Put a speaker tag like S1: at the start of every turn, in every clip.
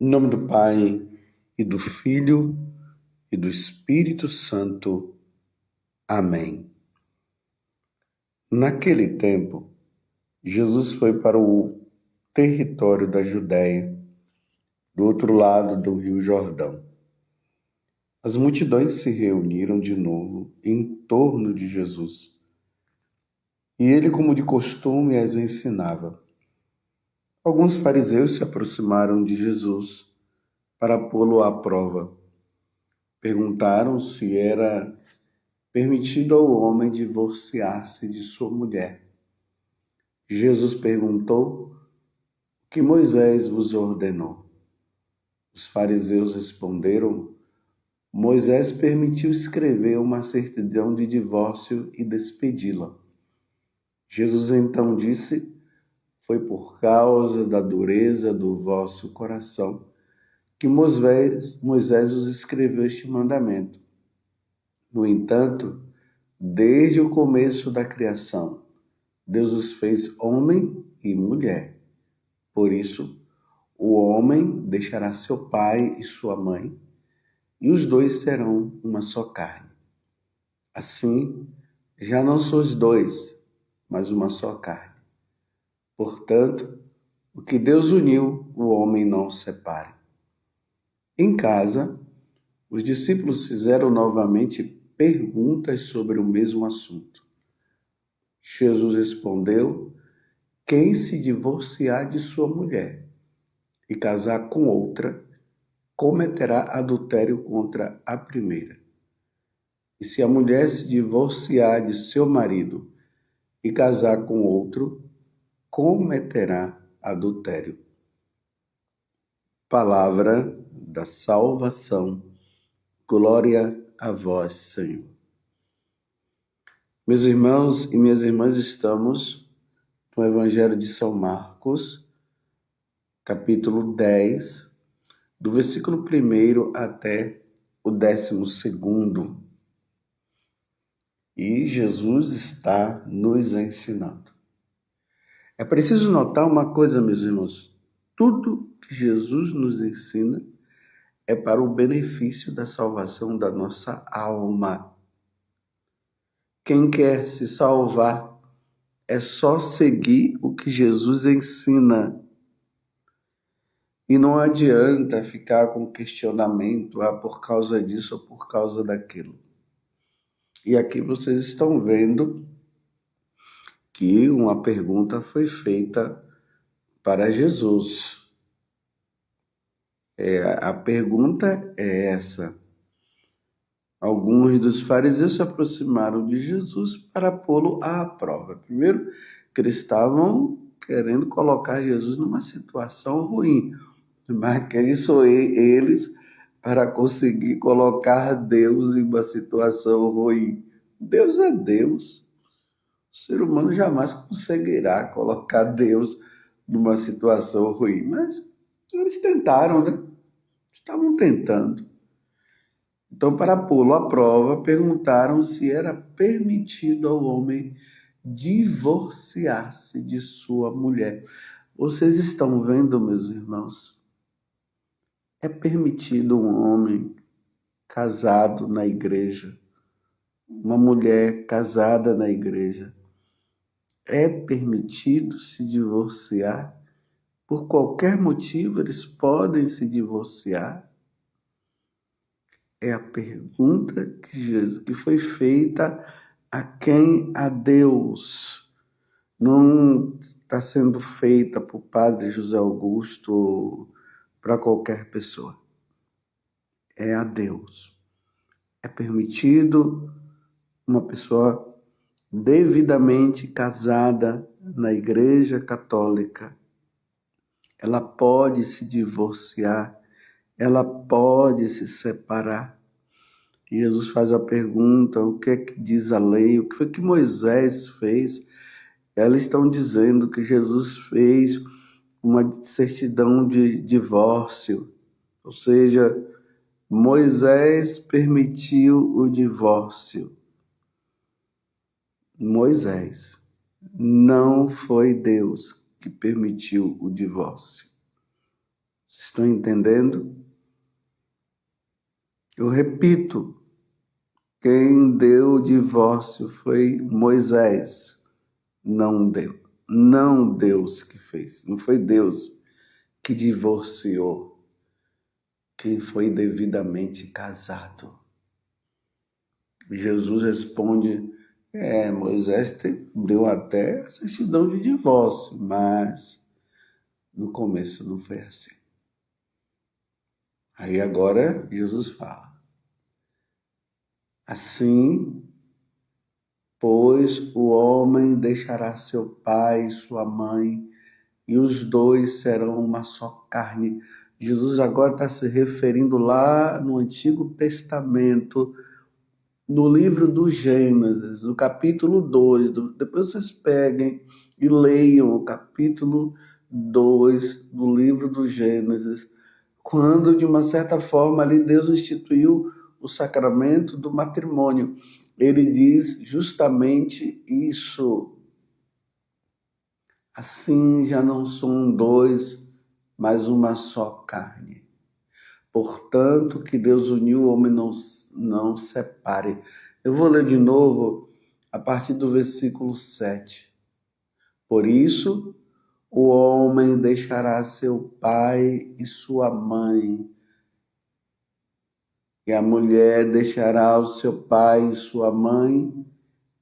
S1: Em nome do Pai, e do Filho, e do Espírito Santo. Amém. Naquele tempo, Jesus foi para o território da Judéia, do outro lado do Rio Jordão. As multidões se reuniram de novo em torno de Jesus, e ele, como de costume, as ensinava. Alguns fariseus se aproximaram de Jesus para pô-lo à prova. Perguntaram se era permitido ao homem divorciar-se de sua mulher. Jesus perguntou: "O que Moisés vos ordenou?" Os fariseus responderam: "Moisés permitiu escrever uma certidão de divórcio e despedi-la." Jesus então disse: "Foi por causa da dureza do vosso coração que Moisés vos escreveu este mandamento. No entanto, desde o começo da criação, Deus os fez homem e mulher. Por isso, o homem deixará seu pai e sua mãe, e os dois serão uma só carne. Assim, já não sois dois, mas uma só carne. Portanto, o que Deus uniu, o homem não o separe." Em casa, os discípulos fizeram novamente perguntas sobre o mesmo assunto. Jesus respondeu: "Quem se divorciar de sua mulher e casar com outra, cometerá adultério contra a primeira. E se a mulher se divorciar de seu marido e casar com outro, cometerá adultério." Palavra da salvação. Glória a vós, Senhor. Meus irmãos e minhas irmãs, estamos no Evangelho de São Marcos, capítulo 10, do versículo 1 até o 12. E Jesus está nos ensinando. É preciso notar uma coisa, meus irmãos. Tudo que Jesus nos ensina é para o benefício da salvação da nossa alma. Quem quer se salvar é só seguir o que Jesus ensina. E não adianta ficar com questionamento, por causa disso ou por causa daquilo. E aqui vocês estão vendo que uma pergunta foi feita para Jesus. A pergunta é essa. Alguns dos fariseus se aproximaram de Jesus para pô-lo à prova. Primeiro, que eles estavam querendo colocar Jesus numa situação ruim. Mas quem são eles para conseguir colocar Deus em uma situação ruim? Deus é Deus. O ser humano jamais conseguirá colocar Deus numa situação ruim. Mas eles tentaram, né? Estavam tentando. Então, para pô-lo à prova, perguntaram se era permitido ao homem divorciar-se de sua mulher. Vocês estão vendo, meus irmãos? É permitido um homem casado na igreja, uma mulher casada na igreja. É permitido se divorciar? Por qualquer motivo, eles podem se divorciar? É a pergunta que foi feita a quem? A Deus. Não está sendo feita para o padre José Augusto ou para qualquer pessoa. É a Deus. É permitido uma pessoa devidamente casada na Igreja Católica. Ela pode se divorciar, ela pode se separar. E Jesus faz a pergunta: o que é que diz a lei? O que foi que Moisés fez? Elas estão dizendo que Jesus fez uma certidão de divórcio, ou seja, Moisés permitiu o divórcio. Moisés. Não foi Deus que permitiu o divórcio. Estão entendendo? Eu repito, quem deu o divórcio foi Moisés, não Deus. Não Deus que fez, não foi Deus que divorciou quem foi devidamente casado. Jesus responde, Moisés deu até a certidão de divórcio, mas no começo não foi assim. Aí agora Jesus fala, assim, pois o homem deixará seu pai e sua mãe, e os dois serão uma só carne. Jesus agora está se referindo lá no Antigo Testamento, no livro do Gênesis, no capítulo 2. Depois vocês peguem e leiam o capítulo 2 do livro do Gênesis, quando, de uma certa forma, ali Deus instituiu o sacramento do matrimônio. Ele diz justamente isso. Assim já não são dois, mas uma só carne. Portanto, que Deus uniu, o homem não separe. Eu vou ler de novo a partir do versículo 7. Por isso, o homem deixará seu pai e sua mãe, e a mulher deixará o seu pai e sua mãe,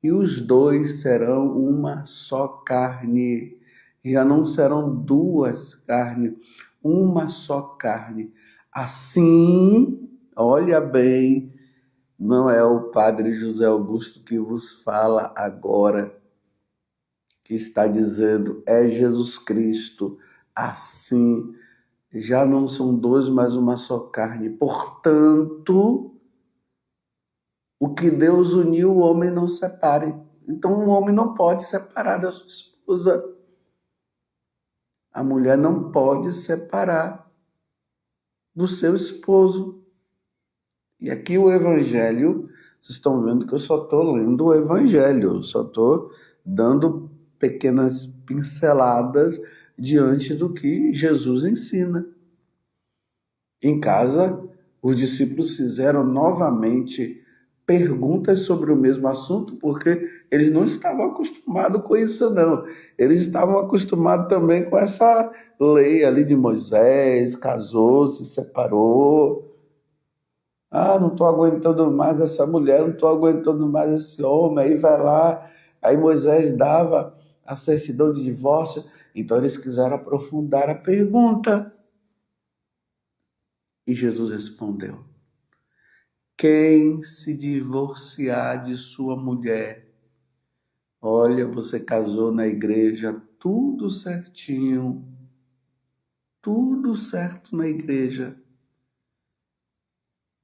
S1: e os dois serão uma só carne. Já não serão duas carnes, uma só carne. Assim, olha bem, não é o padre José Augusto que vos fala agora, que está dizendo, é Jesus Cristo. Assim, já não são dois, mas uma só carne. Portanto, o que Deus uniu, o homem não separe. Então, o homem não pode separar da sua esposa. A mulher não pode separar do seu esposo. E aqui o Evangelho, vocês estão vendo que eu só estou lendo o Evangelho, eu só estou dando pequenas pinceladas diante do que Jesus ensina. Em casa, os discípulos fizeram novamente perguntas sobre o mesmo assunto, porque eles não estavam acostumados com isso, não. Eles estavam acostumados também com essa lei ali de Moisés, casou, se separou. Não estou aguentando mais essa mulher, não estou aguentando mais esse homem. Aí vai lá, aí Moisés dava a certidão de divórcio, então eles quiseram aprofundar a pergunta. E Jesus respondeu, quem se divorciar de sua mulher, olha, você casou na igreja, tudo certinho, tudo certo na igreja.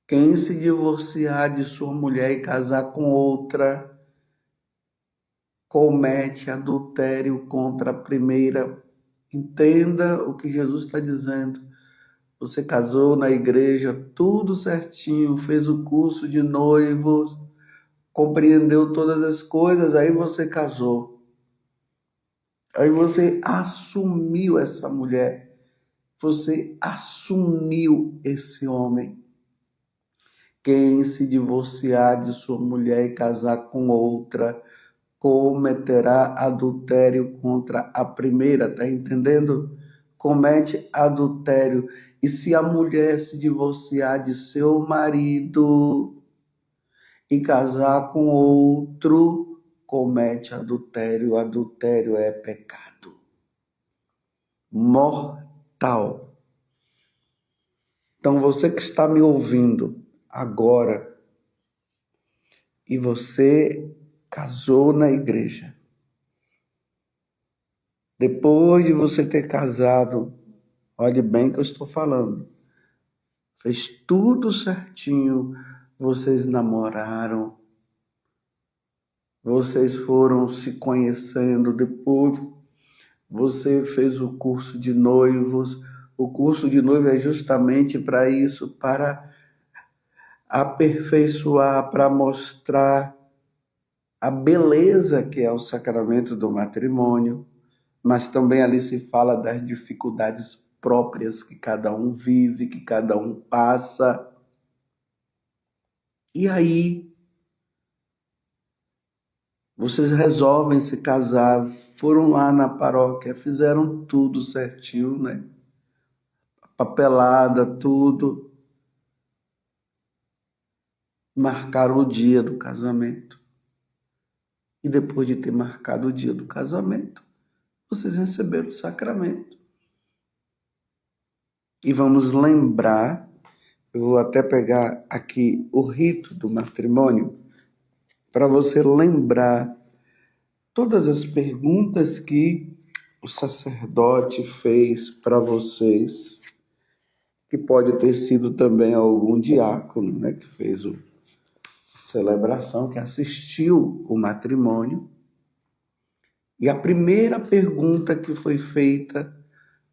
S1: Quem se divorciar de sua mulher e casar com outra, comete adultério contra a primeira. Entenda o que Jesus está dizendo. Você casou na igreja, tudo certinho, fez o curso de noivos, compreendeu todas as coisas, aí você casou. Aí você assumiu essa mulher, você assumiu esse homem. Quem se divorciar de sua mulher e casar com outra, cometerá adultério contra a primeira, tá entendendo? Comete adultério. E se a mulher se divorciar de seu marido e casar com outro, comete adultério. Adultério é pecado mortal. Então você que está me ouvindo agora e você casou na igreja, depois de você ter casado, olhe bem o que eu estou falando, fez tudo certinho, vocês namoraram, vocês foram se conhecendo, depois você fez o curso de noivos. O curso de noivo é justamente para isso, para aperfeiçoar, para mostrar a beleza que é o sacramento do matrimônio, mas também ali se fala das dificuldades próprias que cada um vive, que cada um passa. E aí, vocês resolvem se casar, foram lá na paróquia, fizeram tudo certinho, né? Papelada, tudo. Marcaram o dia do casamento. E depois de ter marcado o dia do casamento, vocês receberam o sacramento. E vamos lembrar, eu vou até pegar aqui o rito do matrimônio, para você lembrar todas as perguntas que o sacerdote fez para vocês, que pode ter sido também algum diácono, né, que fez a celebração, que assistiu o matrimônio. E a primeira pergunta que foi feita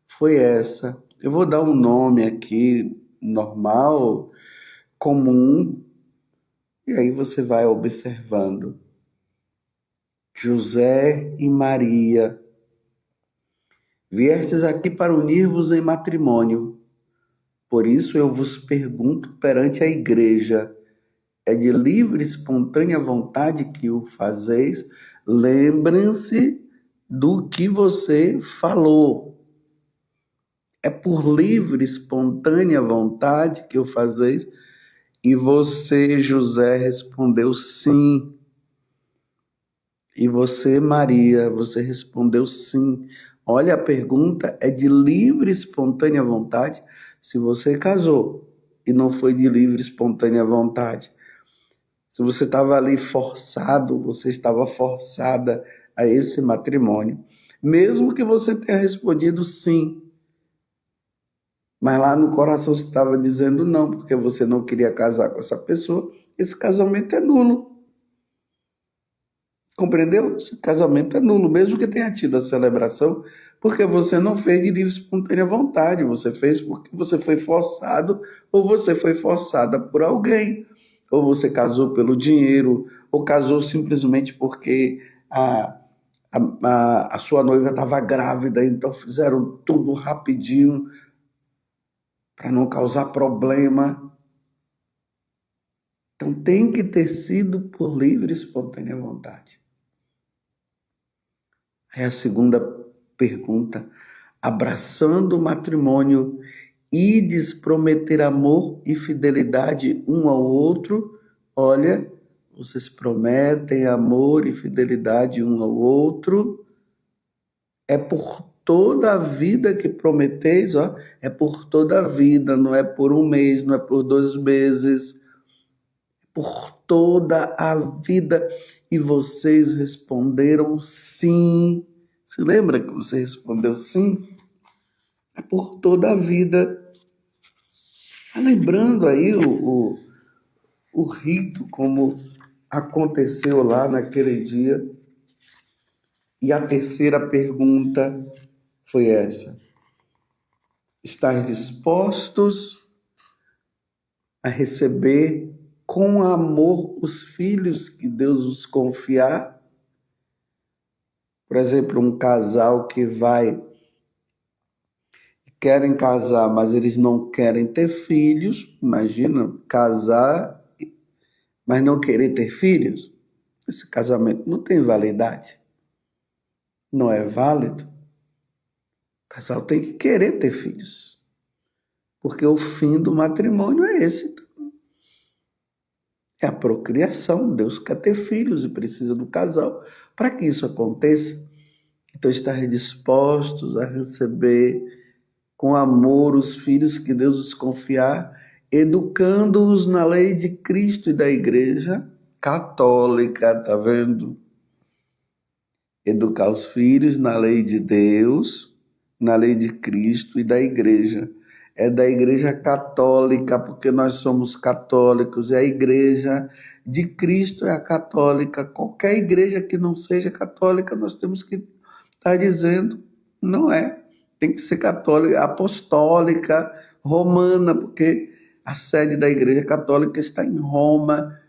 S1: foi essa. Eu vou dar um nome aqui normal, comum, e aí você vai observando. José e Maria, viestes aqui para unir-vos em matrimônio. Por isso eu vos pergunto perante a igreja, é de livre e espontânea vontade que o fazeis? Lembrem-se do que você falou. É por livre e espontânea vontade que o fazeis? E você, José, respondeu sim. E você, Maria, você respondeu sim. Olha, a pergunta é de livre e espontânea vontade. Se você casou e não foi de livre e espontânea vontade, se você estava ali forçado, você estava forçada a esse matrimônio, mesmo que você tenha respondido sim, mas lá no coração você estava dizendo não, porque você não queria casar com essa pessoa, esse casamento é nulo. Compreendeu? Esse casamento é nulo, mesmo que tenha tido a celebração, porque você não fez de livre e espontânea vontade, você fez porque você foi forçado, ou você foi forçada por alguém, ou você casou pelo dinheiro, ou casou simplesmente porque a sua noiva estava grávida, então fizeram tudo rapidinho para não causar problema. Então tem que ter sido por livre e espontânea vontade. É a segunda pergunta. Abraçando o matrimônio, ides prometer amor e fidelidade um ao outro. Olha, vocês prometem amor e fidelidade um ao outro. É por toda a vida que prometeis, ó. É por toda a vida, não é por um mês, não é por 2 meses. Por toda a vida. E vocês responderam sim. Se lembra que você respondeu sim? É por toda a vida. Lembrando aí o rito, como aconteceu lá naquele dia. E a terceira pergunta foi essa. Estais dispostos a receber com amor os filhos que Deus os confiar? Por exemplo, um casal que querem casar, mas eles não querem ter filhos. Imagina, casar, mas não querer ter filhos. Esse casamento não tem validade. Não é válido. O casal tem que querer ter filhos. Porque o fim do matrimônio é esse. É a procriação. Deus quer ter filhos e precisa do casal. Para que isso aconteça, então estar dispostos a receber com amor os filhos que Deus os confiar, educando-os na lei de Cristo e da Igreja Católica, tá vendo? Educar os filhos na lei de Deus, na lei de Cristo e da Igreja. É da Igreja Católica, porque nós somos católicos, e a Igreja de Cristo é a católica. Qualquer igreja que não seja católica, nós temos que estar dizendo, não é. Tem que ser católica, apostólica, romana, porque a sede da Igreja Católica está em Roma.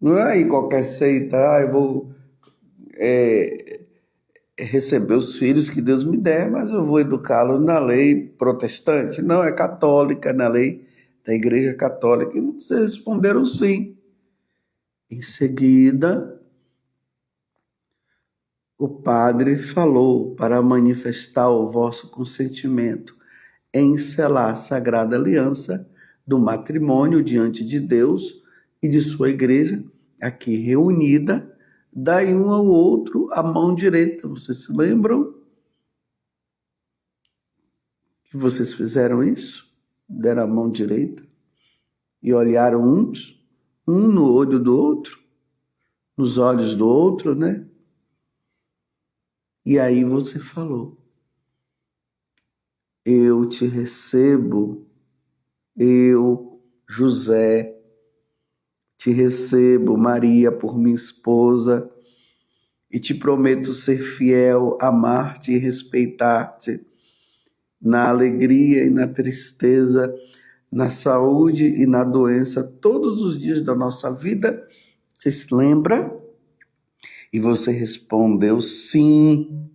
S1: Não é aí qualquer seita, eu vou receber os filhos que Deus me der, mas eu vou educá-los na lei protestante. Não, é católica, na lei da Igreja Católica. E vocês responderam sim. Em seguida, o padre falou para manifestar o vosso consentimento em selar a sagrada aliança do matrimônio diante de Deus e de sua igreja, aqui reunida, dai um ao outro a mão direita. Vocês se lembram que vocês fizeram isso? Deram a mão direita e olharam um no olho do outro, nos olhos do outro, né? E aí você falou: eu te recebo, eu, José, te recebo, Maria, por minha esposa, e te prometo ser fiel, amar-te e respeitar-te, na alegria e na tristeza, na saúde e na doença, todos os dias da nossa vida. Você se lembra? E você respondeu sim.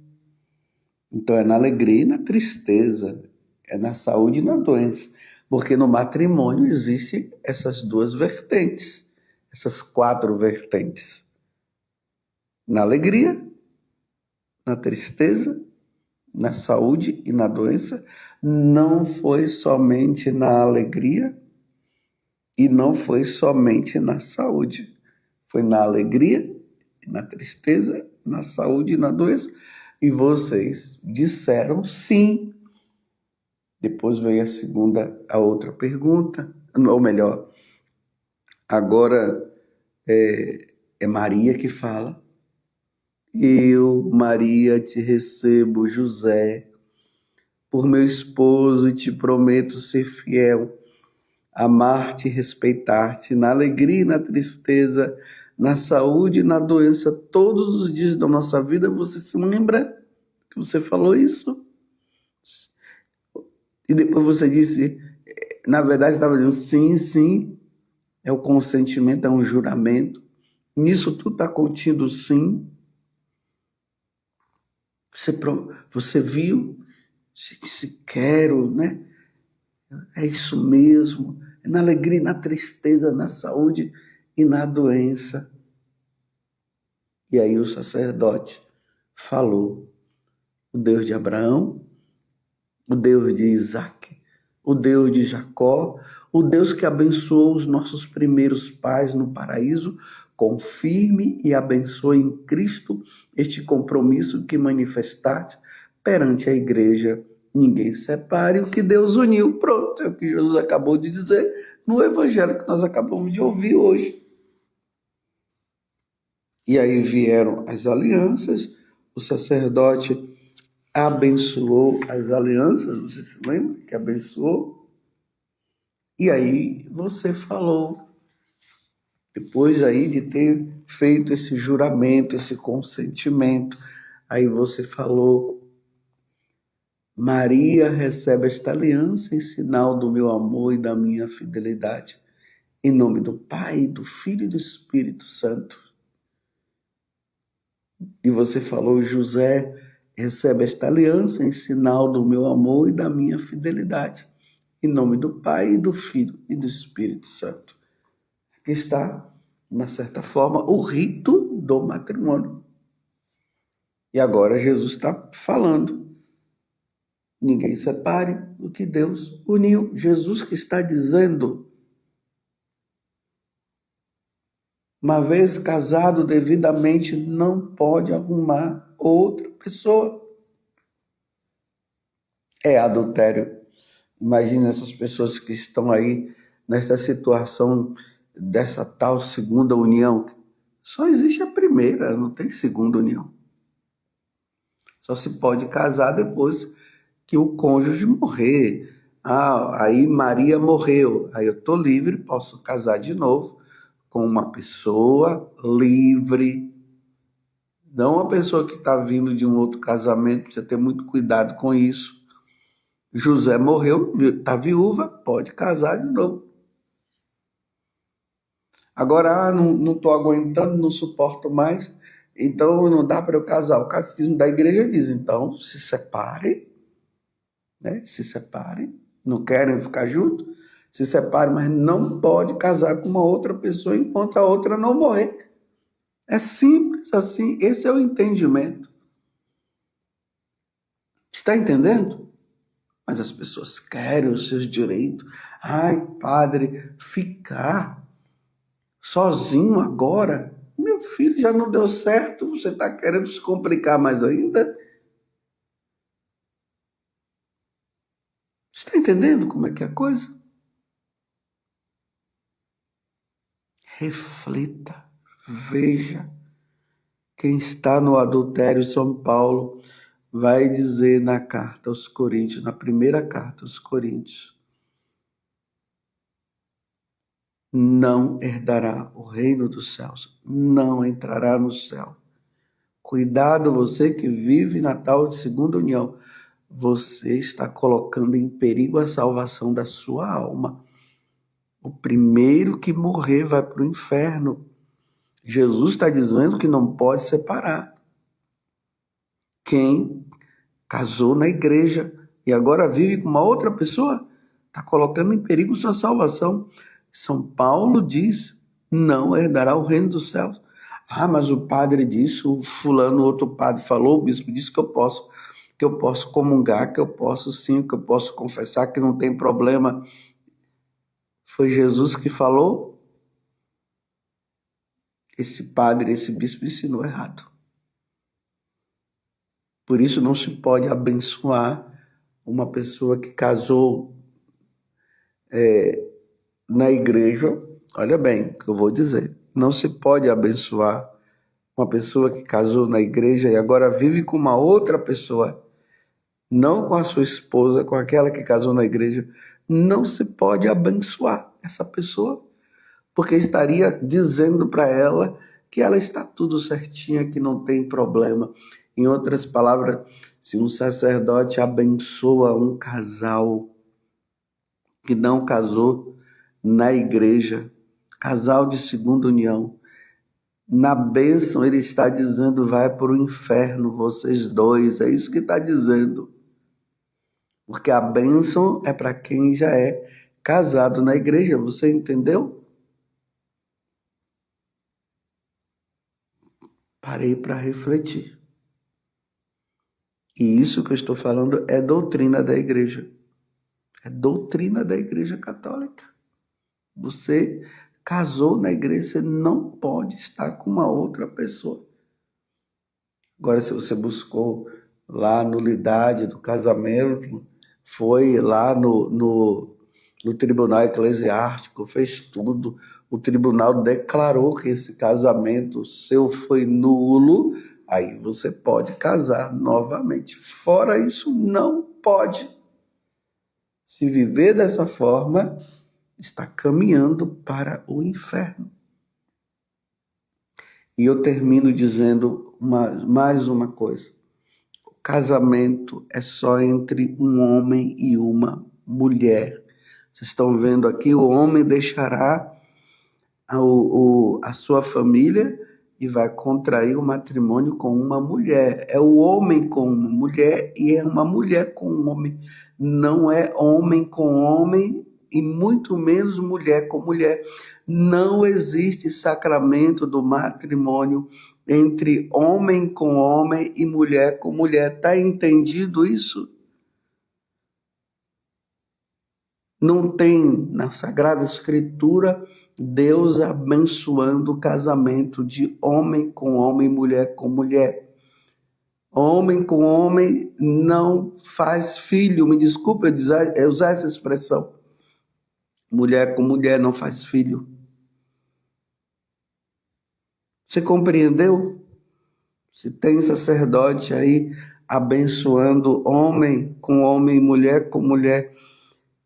S1: Então é na alegria e na tristeza, é na saúde e na doença, porque no matrimônio existem essas duas vertentes, essas 4 vertentes. Na alegria, na tristeza, na saúde e na doença. Não foi somente na alegria e não foi somente na saúde. Foi na alegria, na tristeza, na saúde e na doença. E vocês disseram sim. Depois veio a outra pergunta, ou melhor, agora é Maria que fala. Eu, Maria, te recebo, José, por meu esposo, e te prometo ser fiel, amar-te e respeitar-te, na alegria e na tristeza, na saúde e na doença, todos os dias da nossa vida. Você se lembra que você falou isso? E depois você disse, na verdade estava dizendo sim, sim, é o consentimento, é um juramento. Nisso tudo está contido sim. Você viu? Você disse, quero, né? É isso mesmo. É na alegria, na tristeza, na saúde e na doença. E aí o sacerdote falou: o Deus de Abraão, o Deus de Isaac, o Deus de Jacó, o Deus que abençoou os nossos primeiros pais no paraíso, confirme e abençoe em Cristo este compromisso que manifestaste perante a igreja. Ninguém separe o que Deus uniu. Pronto, é o que Jesus acabou de dizer no evangelho que nós acabamos de ouvir hoje. E aí vieram as alianças, o sacerdote abençoou as alianças, você se lembra que abençoou? E aí você falou, depois aí de ter feito esse juramento, esse consentimento, aí você falou: Maria recebe esta aliança em sinal do meu amor e da minha fidelidade. Em nome do Pai, do Filho e do Espírito Santo. E você falou: José recebe esta aliança em sinal do meu amor e da minha fidelidade. Em nome do Pai, do Filho e do Espírito Santo. Aqui está, de uma certa forma, o rito do matrimônio. E agora Jesus está falando: ninguém separe o que Deus uniu. Jesus que está dizendo: uma vez casado devidamente, não pode arrumar outra pessoa. É adultério. Imagina essas pessoas que estão aí nessa situação dessa tal segunda união. Só existe a primeira, não tem segunda união. Só se pode casar depois que o cônjuge morrer. Aí Maria morreu. Aí eu estou livre, posso casar de novo com uma pessoa livre. Não uma pessoa que está vindo de um outro casamento, precisa ter muito cuidado com isso. José morreu, está viúva, pode casar de novo. Agora, não estou aguentando, não suporto mais, Então não dá para eu casar. O catecismo da igreja diz, então se separem, né? Se separem, não querem ficar juntos, se separem, mas não pode casar com uma outra pessoa enquanto a outra não morrer. É simples assim, esse é o entendimento. Está entendendo? Mas as pessoas querem os seus direitos. Ai, padre, ficar sozinho agora? Meu filho, já não deu certo, você está querendo se complicar mais ainda? Está entendendo como é que é a coisa? Reflita, veja. Quem está no adultério, São Paulo vai dizer na carta aos Coríntios, na primeira carta aos Coríntios, não herdará o reino dos céus, não entrará no céu. Cuidado, você que vive na tal de segunda união, você está colocando em perigo a salvação da sua alma. O primeiro que morrer vai para o inferno. Jesus está dizendo que não pode separar. Quem casou na igreja e agora vive com uma outra pessoa, está colocando em perigo sua salvação. São Paulo diz, não herdará o reino dos céus. Ah, mas o padre disse, o fulano, outro padre falou, o bispo disse que eu posso comungar, que eu posso sim, que eu posso confessar, que não tem problema. Foi Jesus que falou? Esse padre, esse bispo ensinou errado. Por isso não se pode abençoar uma pessoa que casou na igreja. Olha bem o que eu vou dizer. Não se pode abençoar uma pessoa que casou na igreja e agora vive com uma outra pessoa, não com a sua esposa, com aquela que casou na igreja. Não se pode abençoar essa pessoa, porque estaria dizendo para ela que ela está tudo certinha, que não tem problema. Em outras palavras, se um sacerdote abençoa um casal que não casou na igreja, casal de segunda união, na bênção ele está dizendo, vai para o inferno vocês dois, é isso que está dizendo. Porque a bênção é para quem já é casado na igreja, você entendeu? Parei para refletir. E isso que eu estou falando é doutrina da igreja. É doutrina da igreja católica. Você casou na igreja, você não pode estar com uma outra pessoa. Agora, se você buscou lá a nulidade do casamento, foi lá no tribunal eclesiástico, fez tudo, o tribunal declarou que esse casamento seu foi nulo, aí você pode casar novamente. Fora isso, não pode. Se viver dessa forma, está caminhando para o inferno. E eu termino dizendo mais uma coisa. O casamento é só entre um homem e uma mulher. Vocês estão vendo aqui, o homem deixará a sua família e vai contrair o matrimônio com uma mulher. É o homem com uma mulher e é uma mulher com um homem. Não é homem com homem e muito menos mulher com mulher. Não existe sacramento do matrimônio entre homem com homem e mulher com mulher. Está entendido isso? Não tem na Sagrada Escritura Deus abençoando o casamento de homem com homem, mulher com mulher. Homem com homem não faz filho. Me desculpe eu usar essa expressão. Mulher com mulher não faz filho. Você compreendeu? Se tem sacerdote aí abençoando homem com homem, mulher com mulher,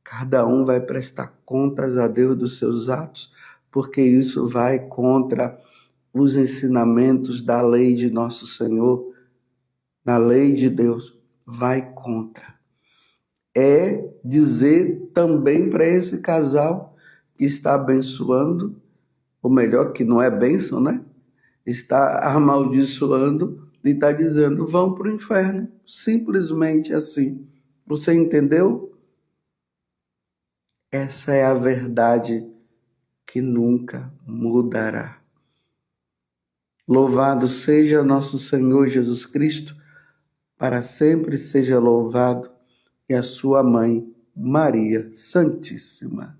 S1: cada um vai prestar contas a Deus dos seus atos, porque isso vai contra os ensinamentos da lei de nosso Senhor, na lei de Deus, vai contra. É dizer também para esse casal que está abençoando, ou melhor, que não é bênção, né? está amaldiçoando e está dizendo: vão para o inferno. Simplesmente assim. Você entendeu? Essa é a verdade que nunca mudará. Louvado seja nosso Senhor Jesus Cristo, para sempre seja louvado, e a sua mãe, Maria Santíssima.